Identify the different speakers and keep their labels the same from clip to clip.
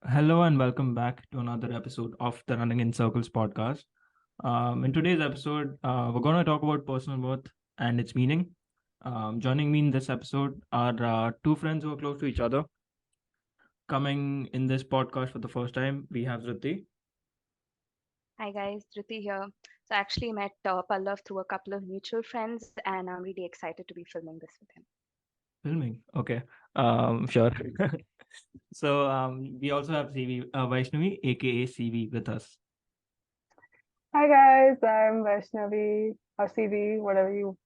Speaker 1: Hello and welcome back to another episode of the Running in Circles podcast. In today's episode, we're going to talk about personal worth and its meaning. Joining me in this episode are two friends who are close to each other. Coming in this podcast for the first time, we have Dhruthi.
Speaker 2: Hi guys, Dhruthi here. So I actually met Pallav through a couple of mutual friends, and I'm really excited to be filming this with him.
Speaker 1: Filming. Okay. Sure. We also have CV Vaishnavi, aka CV, with us.
Speaker 3: Hi guys, I'm Vaishnavi or CV, whatever you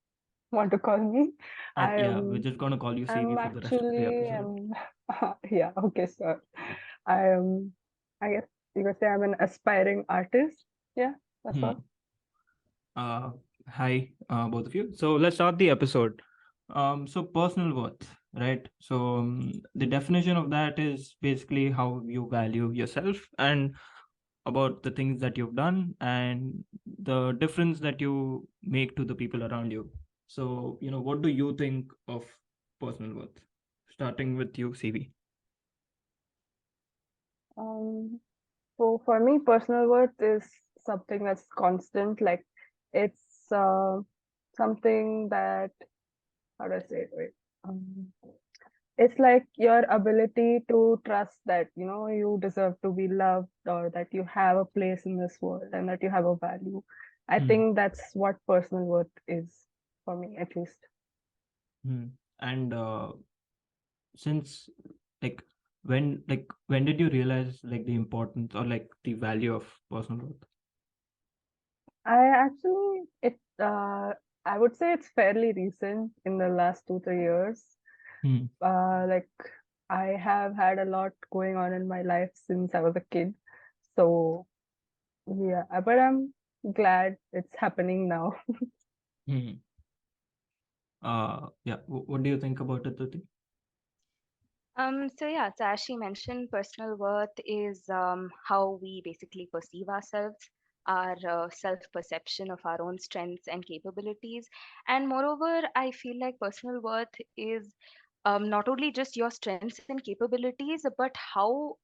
Speaker 3: want to call me.
Speaker 1: And
Speaker 3: I
Speaker 1: yeah, we're
Speaker 3: am
Speaker 1: just going to call you CV
Speaker 3: I'm
Speaker 1: for the rest of the
Speaker 3: actually
Speaker 1: episode.
Speaker 3: yeah, okay, so I am I guess you could say I'm an aspiring artist. Yeah, that's
Speaker 1: Hmm.
Speaker 3: all.
Speaker 1: Uh, Hi, both of you. So let's start the episode. So personal worth, right? The definition of that is basically how you value yourself and about the things that you've done and the difference that you make to the people around you. So, what do you think of personal worth? Starting with you, CV.
Speaker 3: Um so for me personal worth is something that's constant, like it's something that how do I say it? Wait. Um, it's like your ability to trust that you deserve to be loved, or that you have a place in this world and that you have a value. I
Speaker 1: Hmm.
Speaker 3: think that's what personal worth is, for me at least.
Speaker 1: Hmm. And since like when did you realize like the importance or like the value of personal growth?
Speaker 3: I actually it I would say it's fairly recent, in the last 2 3 years.
Speaker 1: Hmm.
Speaker 3: Like, I have had a lot going on in my life since I was a kid, so yeah, but I'm glad it's happening now.
Speaker 1: Hmm. Yeah. What do you think about it, Tuti?
Speaker 2: So as she mentioned, personal worth is how we basically perceive ourselves, our self-perception of our own strengths and capabilities. And moreover, I feel like personal worth is not only just your strengths and capabilities, but how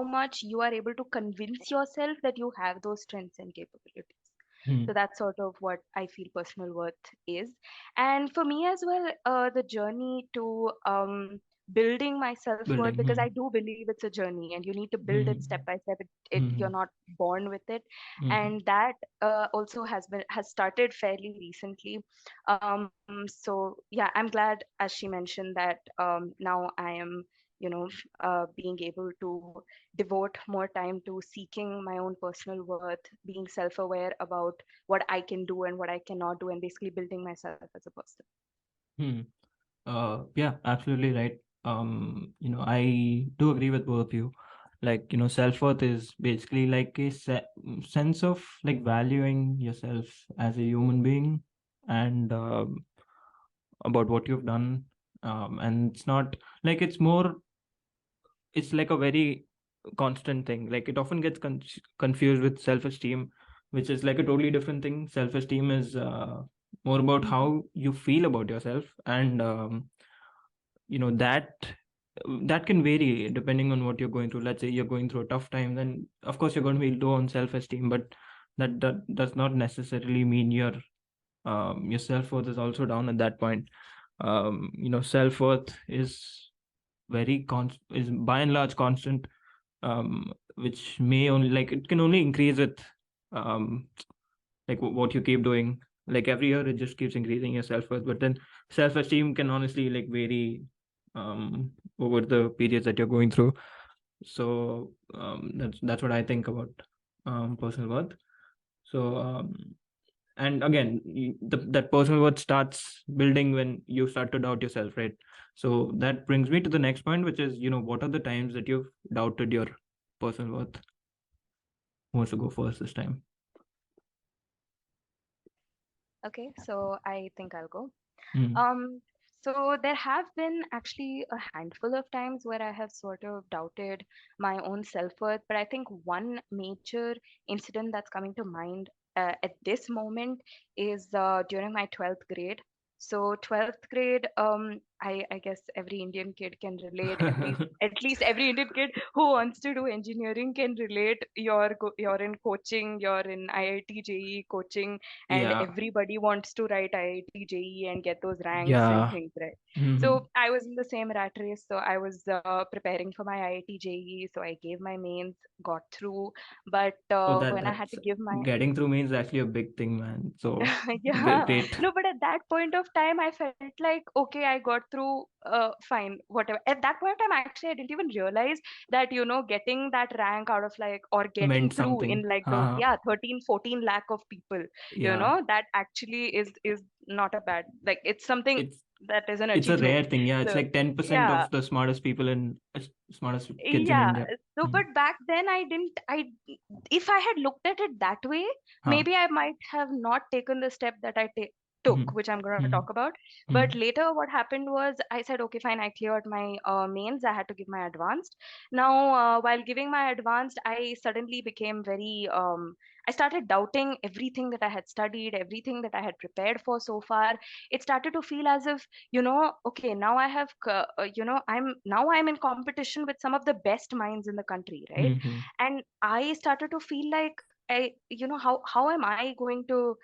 Speaker 2: much you are able to convince yourself that you have those strengths and capabilities.
Speaker 1: Hmm.
Speaker 2: So that's sort of what I feel personal worth is. And for me as well, the journey to building my self-worth,
Speaker 1: Building.
Speaker 2: because I
Speaker 1: Hmm.
Speaker 2: do believe it's a journey and you need to build it step
Speaker 1: Hmm.
Speaker 2: by step. You're
Speaker 1: Hmm.
Speaker 2: not born with it.
Speaker 1: Hmm.
Speaker 2: And that also has started fairly recently. So yeah, I'm glad, as she mentioned, that now I am being able to devote more time to seeking my own personal worth, being self-aware about what I can do and what I cannot do, and basically building myself as a person.
Speaker 1: Hmm. Yeah, absolutely right. I do agree with both of you. Like, self-worth is basically like a sense of like valuing yourself as a human being and about what you've done. And it's not like it's like a very constant thing. Like it often gets confused with self-esteem, which is like a totally different thing. Self-esteem is more about
Speaker 2: Mm-hmm.
Speaker 1: how you feel about yourself, and you know that that can vary depending on what you're going through. Let's say you're going through a tough time, then of course you're going to be low on self-esteem, but that does not necessarily mean your self-worth is also down at that point. Self-worth is is by and large constant, which may only like it can only increase with um like what you keep doing. Like every year it just keeps increasing your self-worth, but then self-esteem can honestly like vary over the periods that you're going through. So that's what I think about personal worth. So and again that personal worth starts building when you start to doubt yourself, right? So that brings me to the next point, which is what are the times that you've doubted your personal worth? Who wants to go first this time?
Speaker 2: Okay, so I think I'll go.
Speaker 1: Mm,
Speaker 2: Um, so there have been actually a handful of times where I have sort of doubted my own self-worth, but I think one major incident that's coming to mind at this moment is during my 12th grade. So 12th grade, I guess every Indian kid can relate. At least every Indian kid who wants to do engineering can relate. You're in coaching, you're in IIT JEE coaching, and
Speaker 1: Yeah.
Speaker 2: everybody wants to write IIT JEE and get those ranks and
Speaker 1: Yeah.
Speaker 2: things, right?
Speaker 1: Hmm.
Speaker 2: So I was in the same rat race. So I was preparing for my IIT JEE. So I gave my mains, got through. But
Speaker 1: Oh,
Speaker 2: when I had to
Speaker 1: that's
Speaker 2: give my
Speaker 1: getting through means actually a big thing, man. So
Speaker 2: yeah,
Speaker 1: great.
Speaker 2: no, but at that point of time, I felt like, okay, I got through, fine, whatever. At that point of time, actually, I didn't even realize that, getting that rank out of like, or getting
Speaker 1: Meant
Speaker 2: through in
Speaker 1: something.
Speaker 2: like those,
Speaker 1: Haha.
Speaker 2: yeah, 13, 14 lakh of people,
Speaker 1: Yeah.
Speaker 2: that actually is not a bad, like, it's something
Speaker 1: It's
Speaker 2: that is an
Speaker 1: it's a rare
Speaker 2: achievement.
Speaker 1: thing. Yeah, it's
Speaker 2: So,
Speaker 1: like 10%
Speaker 2: yeah.
Speaker 1: of the smartest people and smartest kids in
Speaker 2: Yeah,
Speaker 1: India.
Speaker 2: so
Speaker 1: Hmm.
Speaker 2: but back then I didn't I if I had looked at it that way,
Speaker 1: Huh.
Speaker 2: maybe I might have not taken the step that I
Speaker 1: Hmm.
Speaker 2: took, which I'm going to
Speaker 1: Hmm.
Speaker 2: talk about.
Speaker 1: Hmm.
Speaker 2: But later, what happened was I said, okay, fine, I cleared my mains. I had to give my advanced. Now, while giving my advanced, I suddenly became very, I started doubting everything that I had studied, everything that I had prepared for so far. It started to feel as if, okay, now I have, I'm in competition with some of the best minds in the country, right?
Speaker 1: Hmm.
Speaker 2: And I started to feel like, how am I going to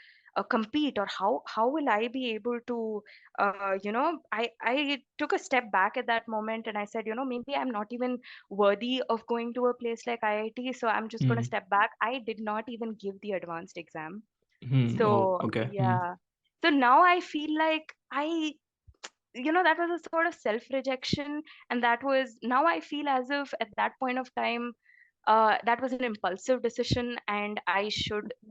Speaker 2: compete, or how will I be able to, I took a step back at that moment, and I said, maybe I'm not even worthy of going to a place like IIT, so I'm just going to
Speaker 1: Hmm.
Speaker 2: step back. I did not even give the advanced exam.
Speaker 1: Hmm. Oh,
Speaker 2: So
Speaker 1: okay. Hmm.
Speaker 2: yeah, so now I feel like that was a sort of self rejection, and that was, now I feel as if at that point of time, that was an impulsive decision, and I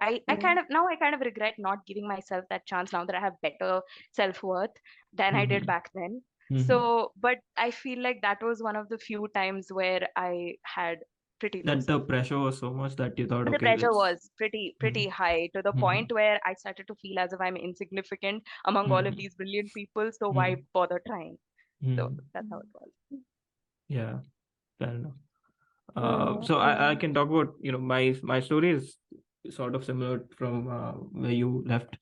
Speaker 3: Mm,
Speaker 2: kind of, now I kind of regret not giving myself that chance, now that I have better self worth than I did
Speaker 1: Hmm.
Speaker 2: back then.
Speaker 1: Hmm.
Speaker 2: So but I feel like that was one of the few times where I had pretty low
Speaker 1: That the
Speaker 2: self worth.
Speaker 1: pressure was so much that you thought,
Speaker 2: The
Speaker 1: okay,
Speaker 2: pressure
Speaker 1: let's.
Speaker 2: was pretty
Speaker 1: Hmm.
Speaker 2: pretty high, to the
Speaker 1: Hmm.
Speaker 2: point where I started to feel as if I'm insignificant among all of
Speaker 1: Hmm.
Speaker 2: these brilliant people, so why
Speaker 1: Hmm.
Speaker 2: bother trying? So
Speaker 1: Hmm.
Speaker 2: that's how
Speaker 3: mm,
Speaker 2: it was.
Speaker 1: Yeah, fair enough. So I
Speaker 3: mm,
Speaker 1: can talk about, my story is sort of similar from where you left.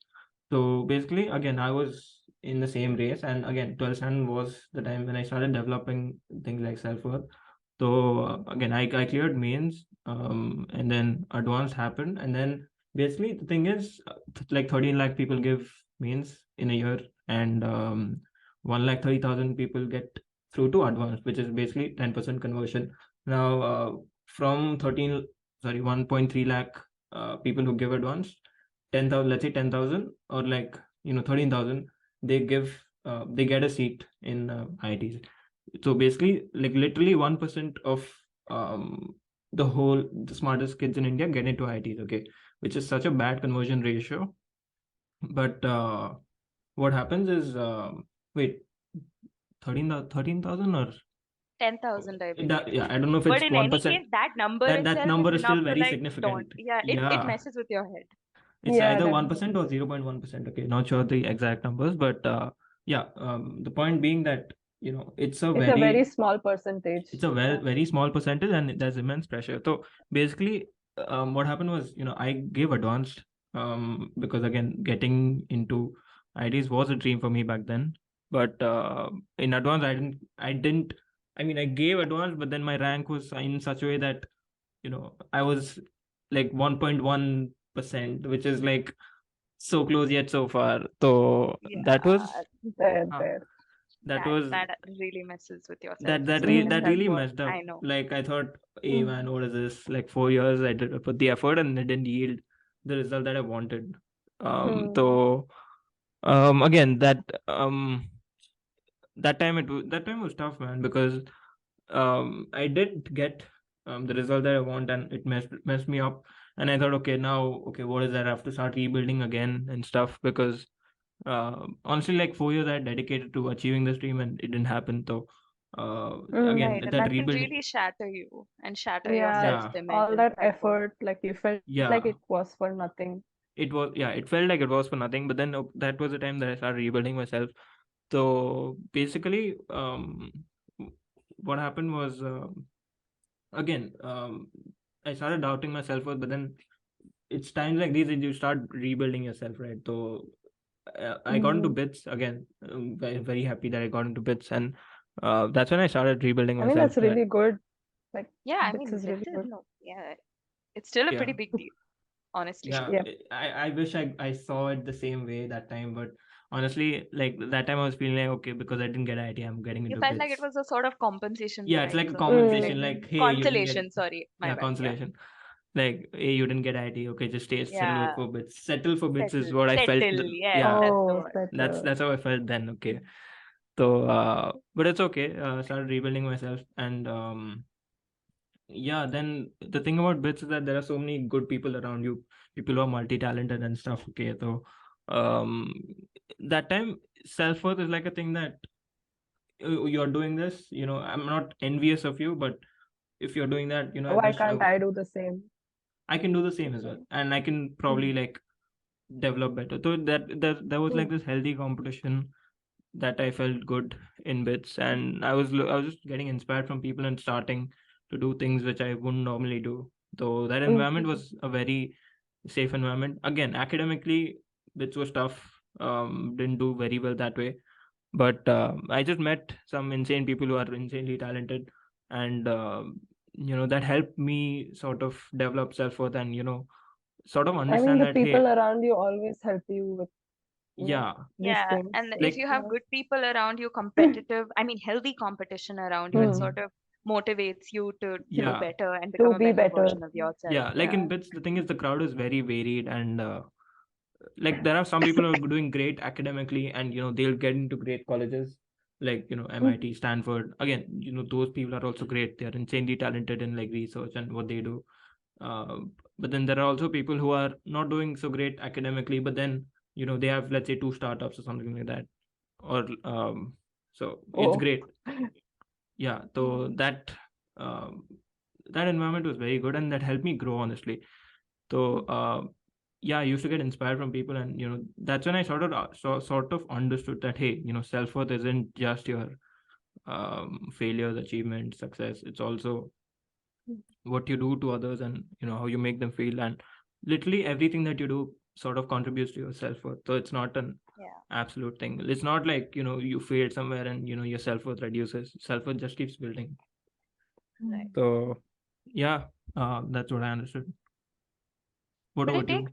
Speaker 1: So basically, again, I was in the same race, and again, 12th standard was the time when I started developing things like self-worth. So again, I cleared mains, and then advanced happened, and then basically the thing is, like 13 lakh people give mains in a year, and 1,30,000 people get through to advanced, which is basically 10% conversion. Now, from 1.3 lakh people who give advanced, 10,000, let's say 10,000, or like 13,000, they they get a seat in IITs. So basically, like literally 1% of um, the smartest kids in India get into IITs, okay, which is such a bad conversion ratio. But what happens is, wait, 13,000 or
Speaker 2: 10,000, I believe.
Speaker 1: yeah, I don't know if
Speaker 2: But
Speaker 1: it's
Speaker 2: in any
Speaker 1: 1%.
Speaker 2: case, that number
Speaker 1: That
Speaker 2: itself is
Speaker 1: number is
Speaker 2: enough
Speaker 1: still
Speaker 2: to
Speaker 1: very
Speaker 2: like don't.
Speaker 1: significant.
Speaker 2: Yeah, it
Speaker 1: Yeah,
Speaker 2: messes with your head.
Speaker 1: it's
Speaker 3: yeah,
Speaker 1: either
Speaker 3: definitely.
Speaker 1: 1% or 0.1%. Okay, not sure the exact numbers, but yeah, the point being that it's a
Speaker 3: It's a
Speaker 1: very
Speaker 3: very small percentage.
Speaker 1: it's a
Speaker 3: Yeah.
Speaker 1: very small percentage, and there's immense pressure. So basically, what happened was, I gave advanced, because again, getting into IDs was a dream for me back then. But in advance, I didn't. I mean, I gave advanced, but then my rank was in such a way that I was like 1.1%, which is like so close yet so far. So that was
Speaker 2: Yeah,
Speaker 1: uh,
Speaker 3: There.
Speaker 1: that
Speaker 2: that
Speaker 1: was
Speaker 2: that really messes with your
Speaker 1: that that
Speaker 2: self-esteem
Speaker 1: re-
Speaker 2: and
Speaker 1: that
Speaker 3: Mm,
Speaker 1: really
Speaker 2: self-worth.
Speaker 1: messed up.
Speaker 2: I know.
Speaker 1: Like I thought, hey
Speaker 3: mm,
Speaker 1: man, what is this? Like 4 years, I put the effort and it didn't yield the result that I wanted.
Speaker 3: mm,
Speaker 1: So again, that time was tough, man, because I did get the result that I want, and it messed me up. And I thought, okay, now, okay, what is that? I have to start rebuilding again and stuff, because honestly, like 4 years I had dedicated to achieving this dream, and it didn't happen. So
Speaker 3: mm.
Speaker 1: again,
Speaker 2: Right, and
Speaker 1: that
Speaker 2: that can
Speaker 1: rebuild,
Speaker 2: really shatter you and shatter your
Speaker 3: Yeah,
Speaker 1: yeah,
Speaker 2: self-image
Speaker 3: all
Speaker 2: and
Speaker 3: that
Speaker 2: self-worth.
Speaker 3: effort, like you felt like
Speaker 1: yeah,
Speaker 3: it was for nothing.
Speaker 1: it was, yeah, it felt like it was for nothing. But then that was the time that I started rebuilding myself. So basically, what happened was, again, I started doubting myself, but then it's times like these that you start rebuilding yourself, right? So I got into
Speaker 3: Mhm.
Speaker 1: bits again. Very, very happy that I got into bits, and that's when I started rebuilding
Speaker 3: I mean,
Speaker 1: myself.
Speaker 3: that's
Speaker 1: That
Speaker 3: really good. Like,
Speaker 2: Yeah, I
Speaker 3: bits
Speaker 2: mean,
Speaker 3: is
Speaker 2: bits
Speaker 3: really
Speaker 2: is
Speaker 3: good.
Speaker 2: no, yeah, it's still a
Speaker 1: yeah,
Speaker 2: pretty big deal, honestly.
Speaker 1: yeah.
Speaker 3: Yeah.
Speaker 1: I wish I saw it the same way that time, but honestly, like that time I was feeling like, okay, because I didn't get IT, I'm getting
Speaker 2: You
Speaker 1: into
Speaker 2: felt like it
Speaker 1: bits.
Speaker 2: was a sort of compensation
Speaker 1: Yeah, it's like
Speaker 2: prize
Speaker 1: a
Speaker 2: or something like
Speaker 1: compensation.
Speaker 3: Mm.
Speaker 1: Like, hey, you didn't get,
Speaker 2: consolation. Sorry, my
Speaker 1: yeah,
Speaker 2: bad. Yeah,
Speaker 1: consolation. Like, hey, you didn't get IT. Okay, just stay, settle
Speaker 2: yeah,
Speaker 1: for bits. Settle for bits is
Speaker 2: settle,
Speaker 1: what I felt.
Speaker 2: settle. Yes,
Speaker 1: Yeah,
Speaker 2: that's the
Speaker 3: Oh,
Speaker 2: word.
Speaker 3: settle.
Speaker 1: that's how I felt then. Okay, so but it's okay. Started rebuilding myself, and yeah. Then the thing about bits is that there are so many good people around you, people who are multi-talented and stuff. Okay, so um, that time self worth is like a thing that you're doing this. I'm not envious of you, but if you're doing that, I
Speaker 3: Why
Speaker 1: wish
Speaker 3: can't I do the same?
Speaker 1: I can do the same as well, and I can probably
Speaker 3: Mm.
Speaker 1: like develop better. So that there was like
Speaker 3: Mm.
Speaker 1: this healthy competition that I felt good in bits, and I was just getting inspired from people and starting to do things which I wouldn't normally do. So that environment
Speaker 3: Mhm.
Speaker 1: was a very safe environment. Again, academically, bits was tough. Didn't do very well that way, but I just met some insane people who are insanely talented, and that helped me sort of develop self-worth and sort of
Speaker 3: I mean,
Speaker 1: understand
Speaker 3: the
Speaker 1: that, hey,
Speaker 3: people around you always help you with,
Speaker 1: yeah,
Speaker 3: these
Speaker 2: Yeah,
Speaker 3: things.
Speaker 2: and if
Speaker 1: like
Speaker 2: you have
Speaker 3: Yeah.
Speaker 2: good people around you, competitive, I mean, healthy competition around you, it
Speaker 3: Hmm.
Speaker 2: sort of motivates you to do
Speaker 1: yeah,
Speaker 2: better and become
Speaker 3: To
Speaker 2: a
Speaker 3: be
Speaker 2: better
Speaker 3: better.
Speaker 2: version of yourself.
Speaker 1: yeah, like
Speaker 2: Yeah.
Speaker 1: in bits the thing is the crowd is very varied, and like there are some people who are doing great academically, and they'll get into great colleges like
Speaker 3: Mhm.
Speaker 1: MIT, Stanford. Again, those people are also great. They're insanely talented in like research and what they do. uh, but then there are also people who are not doing so great academically, but then they have, let's say, two startups or something like that, or so it's
Speaker 3: Oh.
Speaker 1: great. Yeah, so um, that environment was very good, and that helped me grow, honestly. So yeah, I used to get inspired from people, and that's when I sort of understood that, hey, self-worth isn't just your failures, achievements, success. It's also what you do to others, and how you make them feel, and literally everything that you do sort of contributes to your self-worth. So it's not an
Speaker 2: Yeah.
Speaker 1: absolute thing. It's not like you failed somewhere and your self-worth reduces. Self-worth just keeps building.
Speaker 2: Right.
Speaker 3: Mm.
Speaker 1: So yeah, that's what I understood. What
Speaker 2: But it
Speaker 1: about
Speaker 2: takes
Speaker 1: you?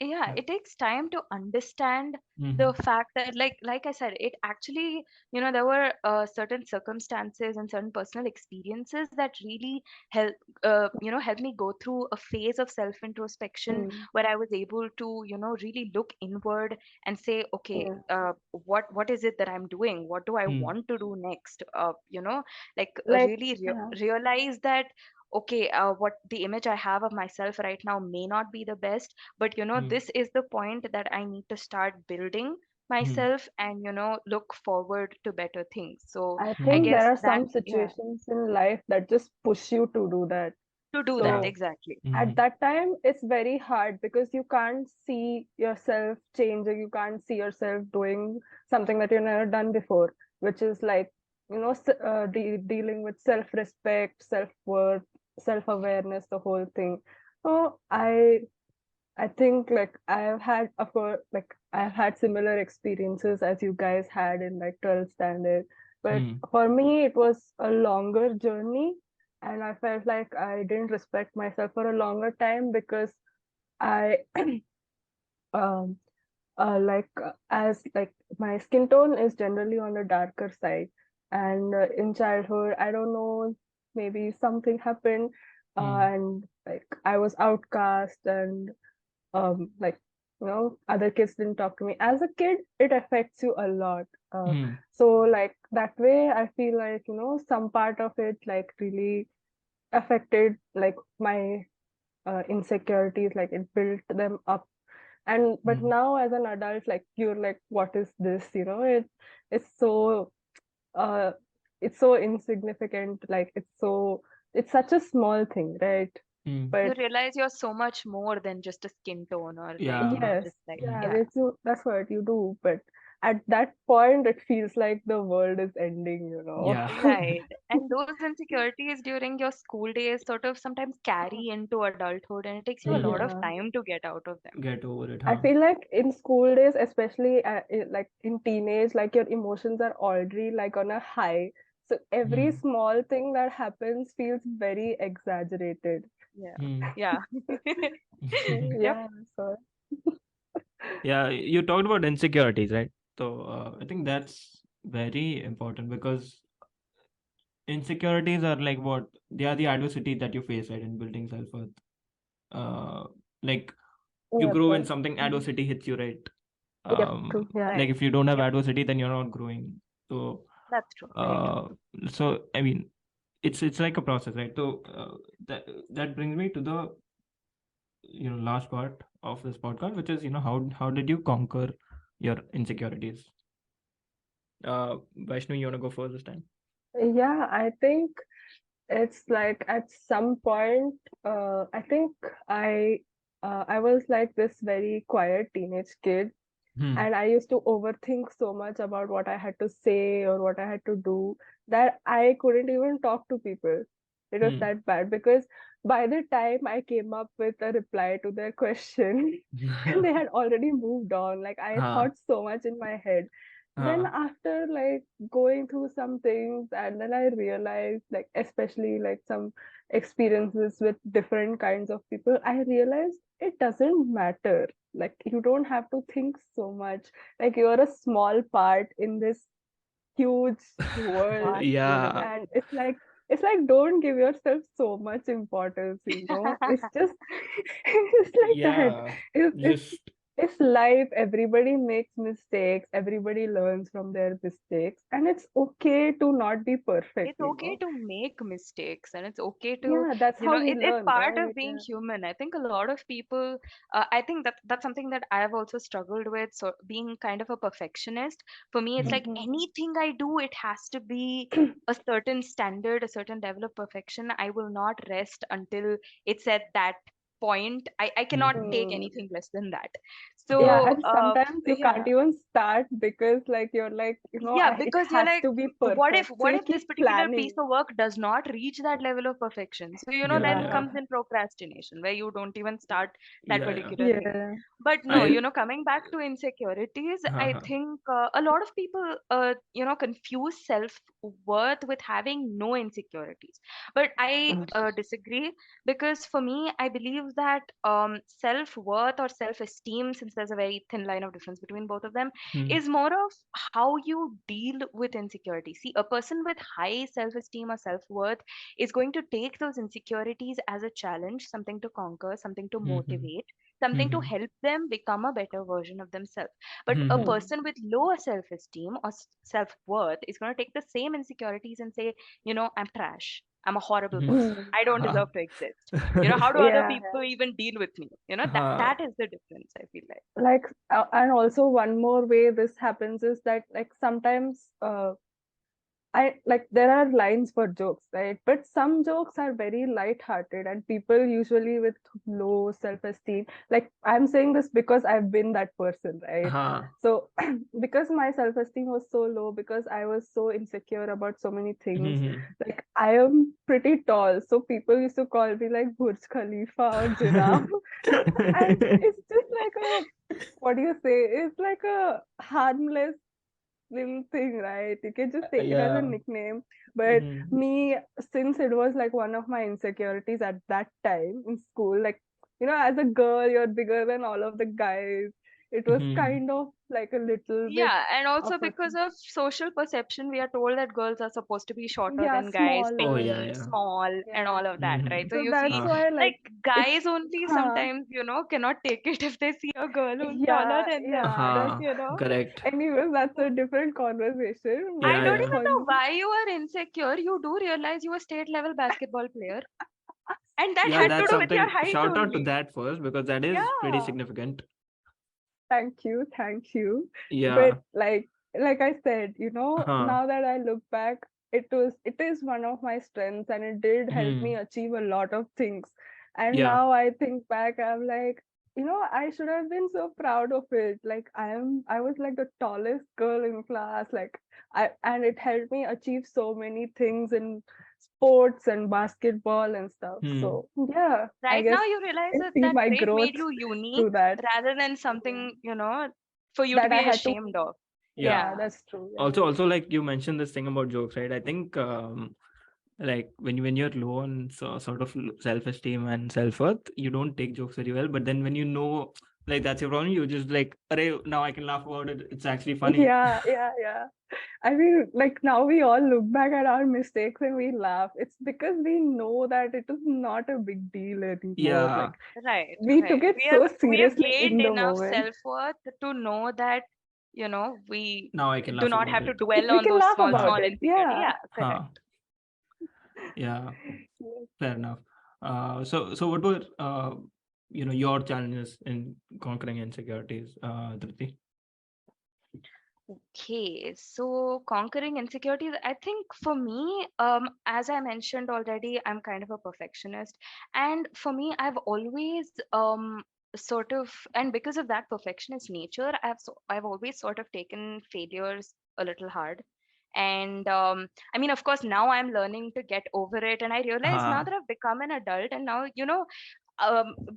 Speaker 2: yeah,
Speaker 1: Yeah.
Speaker 2: it takes time to understand the
Speaker 1: Mm-hmm.
Speaker 2: fact that like I said, it actually, there were certain circumstances and certain personal experiences that really help help me go through a phase of self introspection
Speaker 3: Mm.
Speaker 2: where I was able to really look inward and say, okay,
Speaker 3: Yeah.
Speaker 2: what is it that I'm doing, what do I
Speaker 1: Mm,
Speaker 2: want to do next, like
Speaker 3: Like,
Speaker 2: really
Speaker 3: yeah.
Speaker 2: realize that, okay, what the image I have of myself right now may not be the best, but
Speaker 1: mm,
Speaker 2: this is the point that I need to start building
Speaker 1: mm,
Speaker 2: myself and look forward to better things. So
Speaker 3: I
Speaker 2: I
Speaker 1: mm,
Speaker 3: think there
Speaker 2: guess
Speaker 3: are
Speaker 2: that,
Speaker 3: some
Speaker 2: yeah,
Speaker 3: situations in life that just push you to do that.
Speaker 2: to do that
Speaker 1: yeah.
Speaker 3: So
Speaker 2: exactly.
Speaker 3: at
Speaker 1: Mm,
Speaker 3: that time, it's very hard because you can't see yourself changing. You can't see yourself doing something that you've never done before, which is like, dealing with self-respect, self-worth, self-awareness, the whole thing. So I think like I've had, of course, like I've had similar experiences as you guys had in like 12th standard. But
Speaker 1: mm,
Speaker 3: for me, it was a longer journey, and I felt like I didn't respect myself for a longer time because I, um, as like my skin tone is generally on the darker side, and in childhood, I don't know, maybe something happened,
Speaker 1: mm,
Speaker 3: and like I was outcast, and like other kids didn't talk to me as a kid. It affects you a lot.
Speaker 1: mm,
Speaker 3: So like that way I feel like some part of it like really affected like my insecurities, like it built them up. And but
Speaker 1: mm,
Speaker 3: now as an adult, like you're like, what is this? It's so uh it's so insignificant, like it's such a small thing, right?
Speaker 1: mm.
Speaker 2: You
Speaker 3: But
Speaker 2: realize you're so much more than just a skin tone or like
Speaker 1: Yeah.
Speaker 3: yes,
Speaker 2: just like,
Speaker 1: Mm,
Speaker 3: yeah,
Speaker 2: yeah.
Speaker 3: that's what you do. But at that point it feels like the world is ending, you know.
Speaker 1: Yeah.
Speaker 2: Right. And those insecurities during your school days sort of sometimes carry into adulthood, and it takes you a lot
Speaker 1: Hmm.
Speaker 2: of
Speaker 3: Yeah.
Speaker 2: time to get out of them.
Speaker 1: Get over it,
Speaker 3: I
Speaker 1: huh?
Speaker 3: feel like in school days, especially like in teenage, like your emotions are already like on a high. So every
Speaker 1: Hmm.
Speaker 3: small thing that happens feels very exaggerated.
Speaker 2: Yeah.
Speaker 1: Hmm.
Speaker 2: Yeah. Yep.
Speaker 3: Yeah, so
Speaker 1: Yeah, you talked about insecurities, right? So I think that's very important because insecurities are like what they are the adversity that you face, right, in building self-worth. Uh, like you
Speaker 3: yep,
Speaker 1: grow when
Speaker 3: yep,
Speaker 1: something adversity hits you, right?
Speaker 3: yep, true, yeah.
Speaker 1: Like
Speaker 2: Right.
Speaker 1: if you don't have
Speaker 2: Yep.
Speaker 1: adversity, then you're not growing. So,
Speaker 2: That's true. Very true.
Speaker 1: uh, so I mean, it's like a process, right? So that brings me to the last part of this podcast, which is how did you conquer your insecurities? Vaishnu, you wanna go first this time?
Speaker 3: Yeah, I think it's like at some point, I think I I was like this very quiet teenage kid,
Speaker 1: Hmm.
Speaker 3: and I used to overthink so much about what I had to say or what I had to do that I couldn't even talk to people. It was
Speaker 1: Hmm.
Speaker 3: that bad because by the time I came up with a reply to their question, they had already moved on. Like I
Speaker 1: Ha.
Speaker 3: thought so much in my head. Then
Speaker 1: Ha.
Speaker 3: after like going through some things, and then I realized, like especially like some experiences with different kinds of people, I realized it doesn't matter. Like you don't have to think so much. Like you're a small part in this huge world,
Speaker 2: Vast
Speaker 1: Yeah.
Speaker 2: universe.
Speaker 3: and it's like don't give yourself so much importance, you know. It's just it's like that.
Speaker 1: Yeah.
Speaker 3: It's
Speaker 1: Just
Speaker 3: it's life. Everybody makes mistakes, everybody learns from their mistakes, and it's okay to not be perfect,
Speaker 2: It's
Speaker 3: you
Speaker 2: okay
Speaker 3: know.
Speaker 2: to make mistakes, and it's okay to,
Speaker 3: Yeah, that's how we
Speaker 2: it's
Speaker 3: learn,
Speaker 2: part of
Speaker 3: right?
Speaker 2: being
Speaker 3: Yeah.
Speaker 2: human. I think a lot of people, I think that's something that I've also struggled with. So being kind of a perfectionist, for me, it's like
Speaker 1: hmm.
Speaker 3: Mhm.
Speaker 2: anything I do, it has to be a certain standard, a certain level of perfection. I will not rest until it's at that point. I cannot
Speaker 1: Hmm.
Speaker 2: take
Speaker 3: Mm.
Speaker 2: anything less than that.
Speaker 3: Yeah,
Speaker 1: Yeah.
Speaker 2: So,
Speaker 3: and sometimes you
Speaker 2: yeah.
Speaker 3: can't even start because like you're like,
Speaker 2: Yeah,
Speaker 3: it
Speaker 2: because you're
Speaker 3: has
Speaker 2: like,
Speaker 3: to be
Speaker 2: what if
Speaker 3: perfect. So
Speaker 2: what
Speaker 3: you
Speaker 2: if this
Speaker 3: keep
Speaker 2: particular piece
Speaker 3: planning.
Speaker 2: of work does not reach that level of perfection? So,
Speaker 1: Yeah.
Speaker 2: then
Speaker 1: Yeah.
Speaker 3: Yeah.
Speaker 2: comes in procrastination, where you don't even start that
Speaker 1: Yeah. Yeah.
Speaker 2: particular thing.
Speaker 3: Yeah.
Speaker 2: But no,
Speaker 1: I.
Speaker 2: coming back to insecurities,
Speaker 1: Ha.
Speaker 2: I
Speaker 1: Ha.
Speaker 2: think a lot of people, confuse self-worth with having no insecurities. But I
Speaker 3: Mm.
Speaker 2: disagree, because for me, I believe that self-worth or self-esteem, since there's a very thin line of difference between both of them,
Speaker 1: Hmm.
Speaker 2: is more of how you deal with insecurity. See, a person with high self esteem or self worth is going to take those insecurities as a challenge, something to conquer, something to
Speaker 1: Hmm. Hmm.
Speaker 2: motivate, something to
Speaker 1: Hmm.
Speaker 2: help them become a better version of themselves. But
Speaker 1: Hmm.
Speaker 2: a
Speaker 1: Hmm.
Speaker 3: Mm.
Speaker 2: person with lower self esteem or self worth is going to take the same insecurities and say, I'm trash. I'm a horrible
Speaker 1: Hmm.
Speaker 2: person.
Speaker 3: Mm.
Speaker 2: I don't
Speaker 1: Ha.
Speaker 2: deserve to exist. How do other
Speaker 3: Yeah.
Speaker 2: people even deal with me? That
Speaker 1: Ha.
Speaker 2: that is the difference, I feel like.
Speaker 3: Like, and also one more way this happens is that like sometimes I like there are lines for jokes, right? But some jokes are very light-hearted, and people usually with low self-esteem, like I'm saying this because I've been that person, right?
Speaker 1: Ha.
Speaker 3: So because my self-esteem was so low, because I was so insecure about so many things,
Speaker 1: Hmm.
Speaker 3: like I am pretty tall, so people used to call me like Burj Khalifa or giraffe, and it's just like a what do you say? It's like a harmless little thing, right? You can just take it as a
Speaker 1: Yeah.
Speaker 3: nickname. But
Speaker 1: Hmm.
Speaker 3: me, since it was like one of my insecurities at that time in school, like, as a girl, you're bigger than all of the guys. It was
Speaker 1: Hmm.
Speaker 3: kind of like a little bit
Speaker 2: Yeah, and
Speaker 3: of
Speaker 2: also
Speaker 3: a
Speaker 2: because of social perception, we are told that girls are supposed to be shorter
Speaker 3: yeah,
Speaker 2: than guys,
Speaker 1: Oh yeah.
Speaker 3: smaller.
Speaker 2: petite,
Speaker 1: Yeah.
Speaker 2: small, and
Speaker 3: Yeah.
Speaker 2: all of that, right?
Speaker 1: Hmm.
Speaker 2: So
Speaker 3: So
Speaker 2: you
Speaker 3: that's
Speaker 2: see,
Speaker 1: Ha.
Speaker 3: why
Speaker 2: like,
Speaker 3: like it's
Speaker 2: guys only
Speaker 3: huh.
Speaker 2: sometimes, cannot take it if they see a girl who's taller
Speaker 3: Yeah,
Speaker 2: than them,
Speaker 3: yeah. That's
Speaker 1: Ha. Correct.
Speaker 3: anyways, that's a different conversation.
Speaker 2: I
Speaker 3: But
Speaker 1: Yeah.
Speaker 2: don't
Speaker 1: Yeah.
Speaker 2: even
Speaker 3: for
Speaker 2: know
Speaker 3: me,
Speaker 2: why you are insecure. You do realize you are state level basketball player, and that
Speaker 1: Yeah.
Speaker 2: had to
Speaker 1: That's
Speaker 2: do with your
Speaker 1: something.
Speaker 2: height
Speaker 1: Shout out to
Speaker 2: only.
Speaker 1: that first because that is pretty
Speaker 2: Yeah.
Speaker 1: significant.
Speaker 3: thank you, thank you. But
Speaker 1: Yeah.
Speaker 3: like I said,
Speaker 1: Ha.
Speaker 3: now that I look back, it is one of my strengths, and it did help me
Speaker 1: Hmm.
Speaker 3: achieve a lot of things. And
Speaker 1: Yeah.
Speaker 3: now I think back, I'm like, I should have been so proud of it. Like I was like the tallest girl in class. Like and it helped me achieve so many things in sports and basketball and stuff.
Speaker 1: Hmm.
Speaker 3: So yeah, I
Speaker 2: Right
Speaker 3: guess
Speaker 2: now, you realize
Speaker 3: I
Speaker 2: that
Speaker 3: see
Speaker 2: that
Speaker 3: my
Speaker 2: trait made
Speaker 3: growth
Speaker 2: you unique
Speaker 3: through that.
Speaker 2: rather than
Speaker 3: Yeah.
Speaker 2: something, for you to
Speaker 3: That I
Speaker 2: be
Speaker 3: had to.
Speaker 2: ashamed of.
Speaker 1: Yeah.
Speaker 3: Yeah,
Speaker 2: Yeah.
Speaker 3: that's true. Yeah.
Speaker 1: Also, like you mentioned this thing about jokes, right? I think like when you're low on sort of self-esteem and self-worth, you don't take jokes very well. But then when you know like that's your problem, you just like, Array, now I can laugh about it. It's actually funny.
Speaker 3: Yeah, yeah, yeah. I mean, like now we all look back at our mistakes and we laugh. It's because we know that it is not a big deal anymore.
Speaker 1: Yeah.
Speaker 3: Like
Speaker 2: Right,
Speaker 3: we took
Speaker 2: right.
Speaker 3: it
Speaker 2: We
Speaker 3: so
Speaker 2: have
Speaker 3: seriously
Speaker 2: gained
Speaker 3: in the
Speaker 2: enough
Speaker 3: moment.
Speaker 2: self-worth to know that, we
Speaker 1: Now I can
Speaker 2: do
Speaker 1: laugh
Speaker 2: not
Speaker 1: about
Speaker 2: have to
Speaker 1: it.
Speaker 2: dwell
Speaker 3: We
Speaker 2: on
Speaker 3: can
Speaker 2: those
Speaker 3: laugh
Speaker 2: small,
Speaker 3: about
Speaker 2: small
Speaker 1: Huh.
Speaker 3: it.
Speaker 2: insecurities.
Speaker 3: Yeah.
Speaker 2: Yeah, correct.
Speaker 1: Huh. Yeah.
Speaker 3: Yes.
Speaker 1: Fair enough. So what were your challenges in conquering insecurities, Dhruti?
Speaker 2: Okay, so conquering insecurities, I think for me, as I mentioned already, I'm kind of a perfectionist. And for me, I've always sort of, and because of that perfectionist nature, I've always sort of taken failures a little hard. And I mean, of course, now I'm learning to get over it. And I realize now
Speaker 1: Uh,
Speaker 2: that I've become an adult, and now,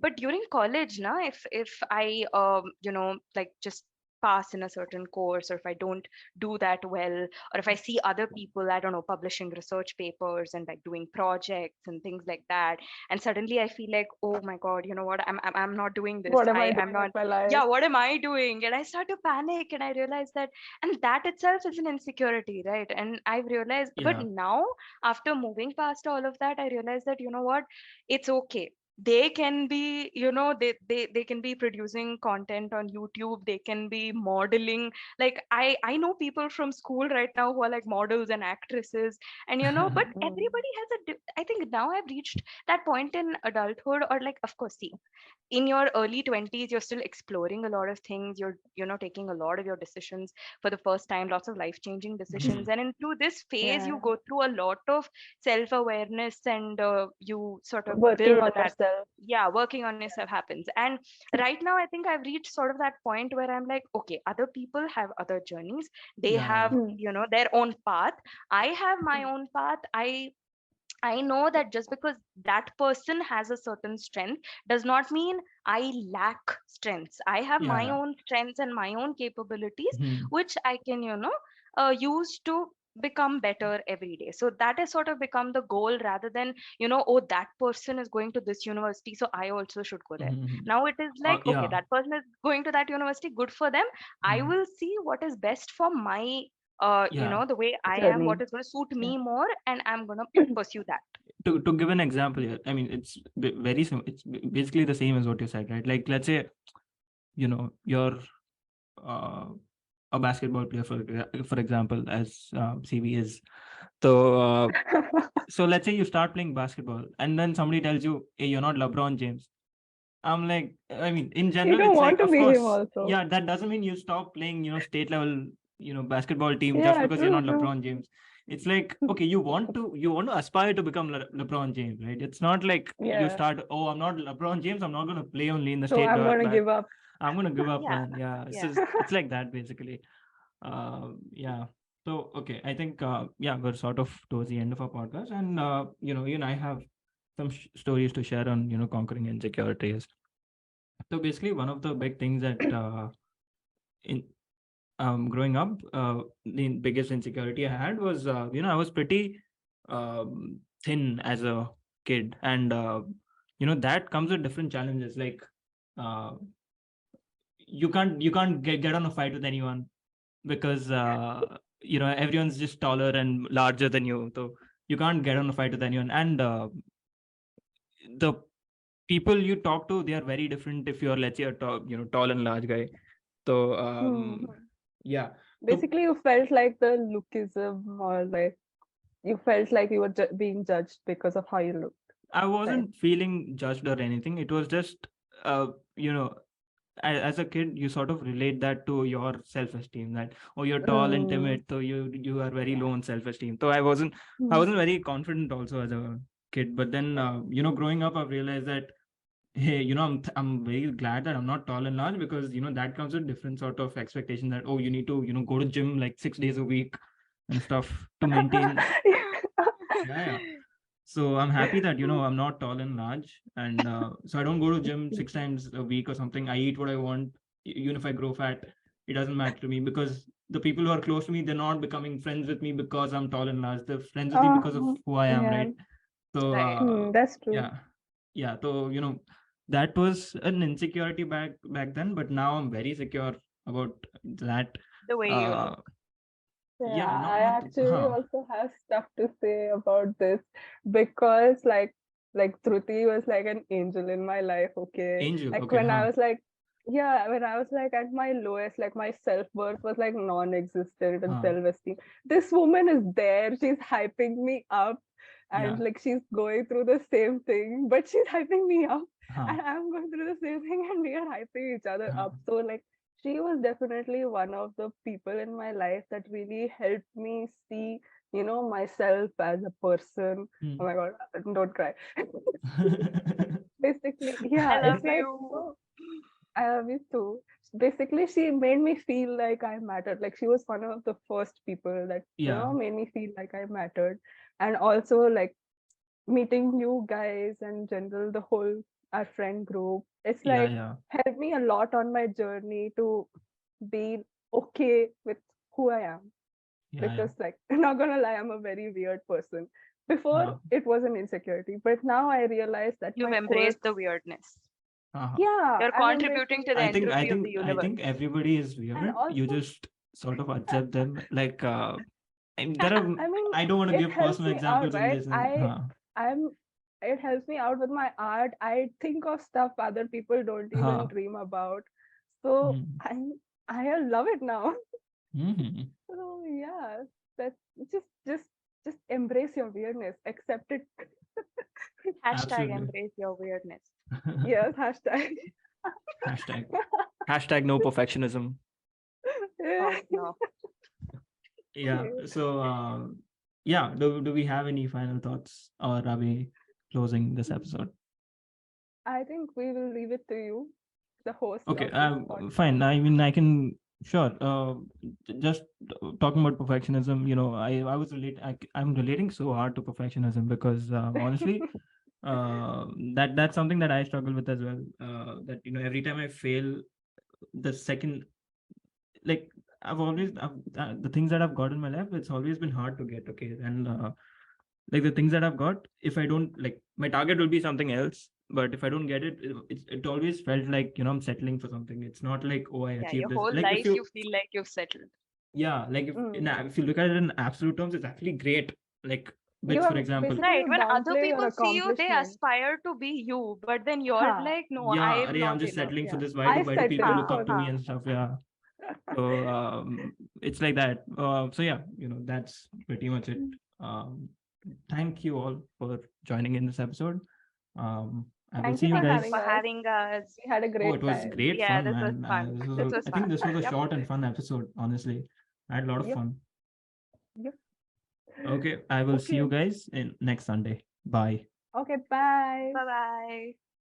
Speaker 2: but during college, na, if I like just pass in a certain course, or if I don't do that well, or if I see other people, I don't know, publishing research papers and like doing projects and things like that, and suddenly I feel like, oh my god, you know what, I'm not doing this,
Speaker 3: What am I
Speaker 2: I'm
Speaker 3: doing with
Speaker 2: not,
Speaker 3: my
Speaker 2: yeah,
Speaker 3: life?
Speaker 2: what am I doing? And I start to panic, and I realize that, and that itself is an insecurity, right? And I've realized, but
Speaker 1: yeah.
Speaker 2: now, after moving past all of that, I realize that, you know what, it's okay. They can be, they can be producing content on YouTube, they can be modeling. Like, I know people from school right now who are like models and actresses, and but
Speaker 3: Mm.
Speaker 2: everybody has I think now I've reached that point in adulthood, or like, of course, see, in your early 20s, you're still exploring a lot of things, you're taking a lot of your decisions for the first time, lots of life changing decisions,
Speaker 1: Mhm.
Speaker 2: and in through this phase you
Speaker 3: Yeah.
Speaker 2: go through a lot of self awareness, and you sort of
Speaker 3: Working
Speaker 2: build
Speaker 3: on
Speaker 2: that.
Speaker 3: yourself.
Speaker 2: Yeah, working on yourself happens. And right now I think I've reached sort of that point where I'm like, okay, other people have other journeys, they have,
Speaker 1: Yeah.
Speaker 3: Hmm.
Speaker 2: their own path, I have my own path. I know that just because that person has a certain strength does not mean I lack strengths. I have
Speaker 1: Yeah.
Speaker 2: my
Speaker 1: Yeah.
Speaker 2: own strengths and my own capabilities,
Speaker 1: Mhm.
Speaker 2: which I can, use to become better every day. So that has sort of become the goal, rather than, oh, that person is going to this university, so I also should go there.
Speaker 1: Mhm.
Speaker 2: Now it is like, okay,
Speaker 1: Yeah.
Speaker 2: that person is going to that university, good for them. I
Speaker 1: Mhm.
Speaker 2: will see what is best for my
Speaker 1: Yeah.
Speaker 2: the way I am, what
Speaker 3: Journey.
Speaker 2: is going to suit
Speaker 3: Yeah.
Speaker 2: me more, and I'm going to pursue that.
Speaker 1: To give an example here, I mean, it's very it's basically the same as what you said, right? Like, let's say, you're uh, a basketball player, for example, as CV is. So, so let's say you start playing basketball, and then somebody tells you, "Hey, you're not LeBron James." I'm like, I mean, in
Speaker 3: You
Speaker 1: general,
Speaker 3: don't
Speaker 1: it's
Speaker 3: want
Speaker 1: like,
Speaker 3: to
Speaker 1: of
Speaker 3: be him
Speaker 1: course,
Speaker 3: also.
Speaker 1: yeah, that doesn't mean you stop playing, state level, basketball team just
Speaker 3: Yeah,
Speaker 1: because you're
Speaker 3: true,
Speaker 1: not
Speaker 3: true.
Speaker 1: LeBron James. It's like, okay, you want to aspire to become LeBron James, right? It's not like you
Speaker 3: Yeah.
Speaker 1: start, oh, I'm not LeBron James, I'm not going to play only in the
Speaker 3: So
Speaker 1: state
Speaker 3: I'm gonna
Speaker 1: back.
Speaker 3: give up.
Speaker 1: I'm going to give up,
Speaker 2: Yeah,
Speaker 1: man. Yeah,
Speaker 2: yeah.
Speaker 1: it's like that basically. Yeah. So, okay, I think, yeah, we're sort of towards the end of our podcast, and you and I have some stories to share on, conquering insecurities. So basically, one of the big things that in growing up, the biggest insecurity I had was, I was pretty thin as a kid, and that comes with different challenges. Like, uh, you can't get on a fight with anyone because everyone's just taller and larger than you, so you can't get on a fight with anyone, and the people you talk to, they are very different if you're, let's say, a tall and large guy. So
Speaker 3: Hmm.
Speaker 1: yeah. So
Speaker 3: Basically, you felt like the lookism, or like you felt like you were being judged because of how you looked,
Speaker 1: I
Speaker 3: right?
Speaker 1: wasn't feeling judged or anything. It was just, you know, as a kid, you sort of relate that to your self-esteem. That, oh, you're tall and
Speaker 3: Mm,
Speaker 1: timid, so you are very
Speaker 3: yeah.
Speaker 1: low in self-esteem. So I
Speaker 3: Hmm.
Speaker 1: wasn't very confident also as a kid. But then, growing up, I've realized that hey, I'm very glad that I'm not tall and large, because that comes with different sort of expectation that, oh, you need to go to gym like 6 days a week and stuff to maintain. Yeah. So I'm happy that I'm not tall and large, and so I don't go to gym 6 times a week or something. I eat what I want. Even if I grow fat, it doesn't matter to me, because the people who are close to me, they're not becoming friends with me because I'm tall and large. They're friends with me because of who I am,
Speaker 3: Yeah,
Speaker 1: right? So
Speaker 2: Right.
Speaker 3: that's true.
Speaker 1: yeah. So that was an insecurity back then, but now I'm very secure about that.
Speaker 2: The way you
Speaker 1: Uh,
Speaker 2: look.
Speaker 3: Yeah,
Speaker 1: yeah,
Speaker 3: I
Speaker 1: not
Speaker 3: actually also have stuff to say about this because like Dhruti was like an angel in my life, okay?
Speaker 1: angel.
Speaker 3: Like
Speaker 1: Okay,
Speaker 3: when I was like yeah, when I was like at my lowest, like my self-worth was like non-existent and
Speaker 1: huh,
Speaker 3: self-esteem. This woman is there, she's hyping me up and
Speaker 1: yeah,
Speaker 3: like she's going through the same thing, but she's hyping me up
Speaker 1: huh,
Speaker 3: and I'm going through the same thing and we are hyping each other
Speaker 1: huh,
Speaker 3: up. So like she was definitely one of the people in my life that really helped me see, myself as a person. Oh
Speaker 1: hmm.
Speaker 3: my god, don't cry. Basically, yeah,
Speaker 2: I
Speaker 3: it's
Speaker 2: love
Speaker 3: like
Speaker 2: you.
Speaker 3: so. I love you too. Basically, she made me feel like I mattered. Like she was one of the first people that
Speaker 1: Yeah,
Speaker 3: made me feel like I mattered, and also like meeting you guys and general the whole our friend group. It's
Speaker 1: yeah,
Speaker 3: like
Speaker 1: yeah,
Speaker 3: helped me a lot on my journey to be okay with who I am.
Speaker 1: yeah, yeah.
Speaker 3: Because like I'm not gonna lie, I'm a very weird person. Before
Speaker 1: Uh,
Speaker 3: it was an insecurity, but now I realize that
Speaker 2: You've
Speaker 3: my
Speaker 2: embraced the
Speaker 3: quirks,
Speaker 2: weirdness.
Speaker 1: uh,
Speaker 3: yeah,
Speaker 2: You're
Speaker 3: I've embraced
Speaker 2: contributing
Speaker 3: the
Speaker 2: to the
Speaker 1: I
Speaker 3: weirdness.
Speaker 1: think I
Speaker 2: entropy of the
Speaker 1: think I think
Speaker 2: universe.
Speaker 1: everybody is
Speaker 3: And
Speaker 1: weird. You
Speaker 3: also
Speaker 1: just sort of accept them. Like and there are.
Speaker 3: I mean
Speaker 1: I don't want to
Speaker 3: it
Speaker 1: give
Speaker 3: helps
Speaker 1: personal
Speaker 3: me out,
Speaker 1: examples in
Speaker 3: right?
Speaker 1: this. And
Speaker 3: I'm it helps me out with my art. I think of stuff other people don't even
Speaker 1: huh,
Speaker 3: dream about. So
Speaker 1: hmm,
Speaker 3: I love it now.
Speaker 1: hmm.
Speaker 3: So yeah, that's just embrace your weirdness, accept it.
Speaker 2: Hashtag
Speaker 1: Absolutely.
Speaker 2: embrace your weirdness.
Speaker 3: Yes, hashtag.
Speaker 1: Hashtag hashtag no perfectionism.
Speaker 2: Oh no.
Speaker 1: Yeah. So yeah. Do we have any final thoughts, or are we closing this episode?
Speaker 3: I think we will leave it to you, the host
Speaker 1: Okay,
Speaker 3: of this podcast.
Speaker 1: fine. I mean, I can sure. Just talking about perfectionism, I was I'm relating so hard to perfectionism, because honestly, that's something that I struggle with as well. That every time I fail, the second, like the things that I've got in my life, it's always been hard to get. Okay, and like the things that I've got, if I don't, like, my target will be something else, but if I don't get it, it always felt like I'm settling for something. It's not like, oh, I
Speaker 2: Yeah,
Speaker 1: achieved
Speaker 2: your
Speaker 1: this.
Speaker 2: whole
Speaker 1: Like, if
Speaker 2: life
Speaker 1: you
Speaker 2: you feel like you've settled.
Speaker 1: yeah, like
Speaker 3: Mm.
Speaker 1: if you look at it in absolute terms, it's actually great. Like
Speaker 3: You
Speaker 1: bits, for
Speaker 3: have
Speaker 1: example.
Speaker 3: basically
Speaker 2: Right.
Speaker 3: you
Speaker 2: When other
Speaker 3: downplay your
Speaker 2: people see you, they
Speaker 3: accomplishment.
Speaker 2: aspire to be you, but then you're
Speaker 3: Ha,
Speaker 2: like, no, I
Speaker 1: Yeah,
Speaker 2: am
Speaker 1: I'm
Speaker 2: not
Speaker 1: just
Speaker 2: enough.
Speaker 1: settling for
Speaker 3: yeah.
Speaker 1: this.
Speaker 3: I
Speaker 1: Why do people
Speaker 3: settle
Speaker 1: look
Speaker 2: Ha
Speaker 3: for
Speaker 1: up to me
Speaker 2: ha.
Speaker 1: and stuff? Yeah. So it's like that. So yeah, that's pretty much it. um Thank you all for joining in this episode. I will
Speaker 3: Thank
Speaker 1: see
Speaker 3: you
Speaker 1: you
Speaker 3: for
Speaker 2: Thank you
Speaker 1: guys.
Speaker 3: having
Speaker 2: for
Speaker 3: us.
Speaker 2: having us.
Speaker 3: We had a
Speaker 1: Oh,
Speaker 3: great
Speaker 1: it was
Speaker 3: time.
Speaker 1: great
Speaker 2: Yeah,
Speaker 1: fun,
Speaker 2: this was
Speaker 1: man.
Speaker 2: fun. This was
Speaker 1: I think
Speaker 2: fun.
Speaker 1: this was a
Speaker 2: Yep.
Speaker 1: short and fun episode, honestly. I had a lot of
Speaker 3: Yep.
Speaker 1: fun.
Speaker 3: Yep.
Speaker 1: Okay, I will see
Speaker 3: Okay.
Speaker 1: you guys in next Sunday. Bye.
Speaker 3: Okay, bye.
Speaker 2: Bye bye.